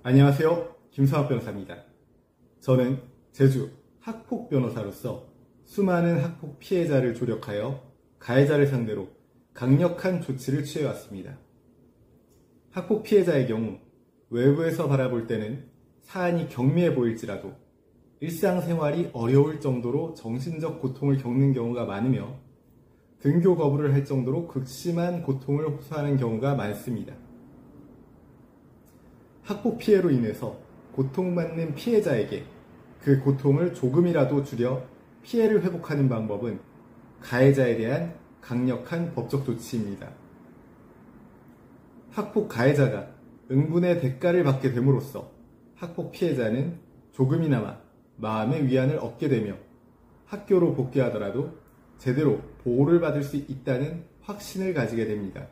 안녕하세요. 김성학 변호사입니다. 저는 제주 학폭 변호사로서 수많은 학폭 피해자를 조력하여 가해자를 상대로 강력한 조치를 취해왔습니다. 학폭 피해자의 경우 외부에서 바라볼 때는 사안이 경미해 보일지라도 일상생활이 어려울 정도로 정신적 고통을 겪는 경우가 많으며 등교 거부를 할 정도로 극심한 고통을 호소하는 경우가 많습니다. 학폭 피해로 인해서 고통받는 피해자에게 그 고통을 조금이라도 줄여 피해를 회복하는 방법은 가해자에 대한 강력한 법적 조치입니다. 학폭 가해자가 응분의 대가를 받게 됨으로써 학폭 피해자는 조금이나마 마음의 위안을 얻게 되며 학교로 복귀하더라도 제대로 보호를 받을 수 있다는 확신을 가지게 됩니다.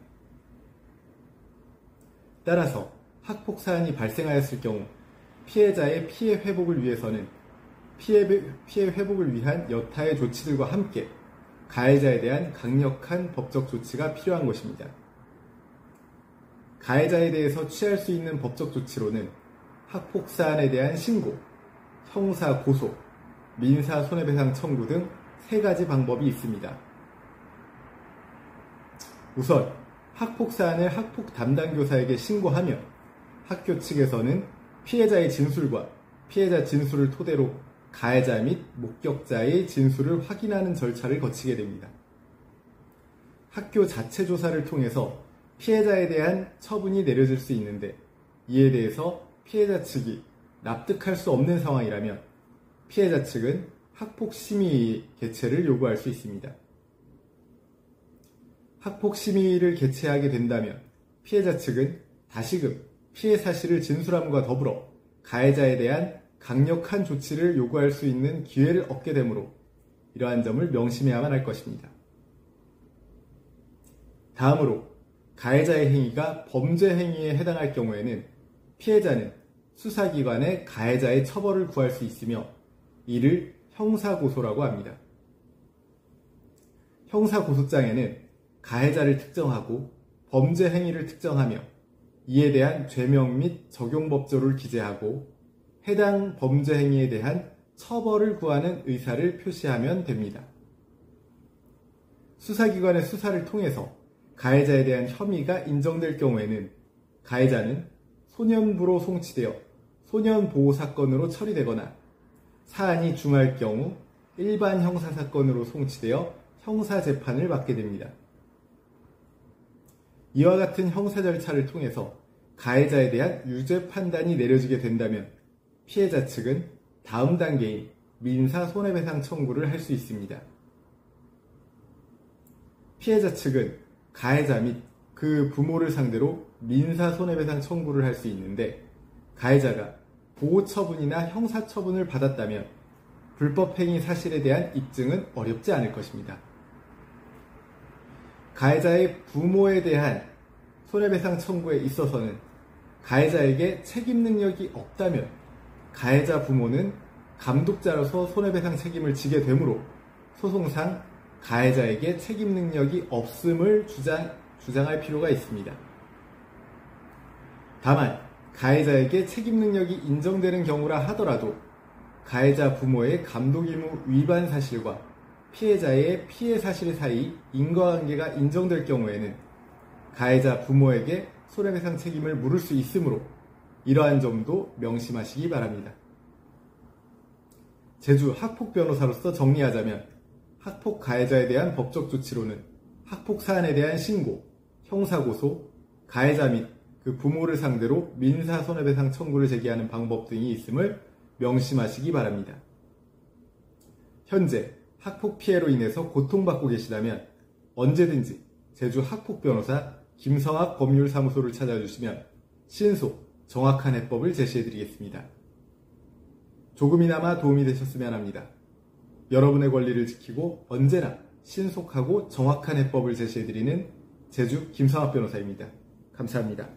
따라서 학폭 사안이 발생하였을 경우 피해자의 피해 회복을 위해서는 피해 회복을 위한 여타의 조치들과 함께 가해자에 대한 강력한 법적 조치가 필요한 것입니다. 가해자에 대해서 취할 수 있는 법적 조치로는 학폭 사안에 대한 신고, 형사 고소, 민사 손해배상 청구 등 3가지 방법이 있습니다. 우선 학폭 사안을 학폭 담당 교사에게 신고하며 학교 측에서는 피해자의 진술과 피해자 진술을 토대로 가해자 및 목격자의 진술을 확인하는 절차를 거치게 됩니다. 학교 자체 조사를 통해서 피해자에 대한 처분이 내려질 수 있는데 이에 대해서 피해자 측이 납득할 수 없는 상황이라면 피해자 측은 학폭심의 개최를 요구할 수 있습니다. 학폭심의를 개최하게 된다면 피해자 측은 다시금 피해 사실을 진술함과 더불어 가해자에 대한 강력한 조치를 요구할 수 있는 기회를 얻게 되므로 이러한 점을 명심해야만 할 것입니다. 다음으로 가해자의 행위가 범죄 행위에 해당할 경우에는 피해자는 수사기관에 가해자의 처벌을 구할 수 있으며 이를 형사고소라고 합니다. 형사고소장에는 가해자를 특정하고 범죄 행위를 특정하며 이에 대한 죄명 및 적용법조를 기재하고 해당 범죄 행위에 대한 처벌을 구하는 의사를 표시하면 됩니다. 수사기관의 수사를 통해서 가해자에 대한 혐의가 인정될 경우에는 가해자는 소년부로 송치되어 소년보호사건으로 처리되거나 사안이 중할 경우 일반 형사사건으로 송치되어 형사재판을 받게 됩니다. 이와 같은 형사 절차를 통해서 가해자에 대한 유죄 판단이 내려지게 된다면 피해자 측은 다음 단계인 민사 손해배상 청구를 할 수 있습니다. 피해자 측은 가해자 및 그 부모를 상대로 민사 손해배상 청구를 할 수 있는데 가해자가 보호처분이나 형사처분을 받았다면 불법행위 사실에 대한 입증은 어렵지 않을 것입니다. 가해자의 부모에 대한 손해배상 청구에 있어서는 가해자에게 책임 능력이 없다면 가해자 부모는 감독자로서 손해배상 책임을 지게 되므로 소송상 가해자에게 책임 능력이 없음을 주장할 필요가 있습니다. 다만 가해자에게 책임 능력이 인정되는 경우라 하더라도 가해자 부모의 감독 의무 위반 사실과 피해자의 피해 사실 사이 인과관계가 인정될 경우에는 가해자 부모에게 손해배상 책임을 물을 수 있으므로 이러한 점도 명심하시기 바랍니다. 제주 학폭 변호사로서 정리하자면 학폭 가해자에 대한 법적 조치로는 학폭 사안에 대한 신고, 형사고소, 가해자 및 그 부모를 상대로 민사 손해배상 청구를 제기하는 방법 등이 있음을 명심하시기 바랍니다. 현재 학폭 피해로 인해서 고통받고 계시다면 언제든지 제주 학폭 변호사 김성학 법률사무소를 찾아주시면 신속, 정확한 해법을 제시해드리겠습니다. 조금이나마 도움이 되셨으면 합니다. 여러분의 권리를 지키고 언제나 신속하고 정확한 해법을 제시해드리는 제주 김성학 변호사입니다. 감사합니다.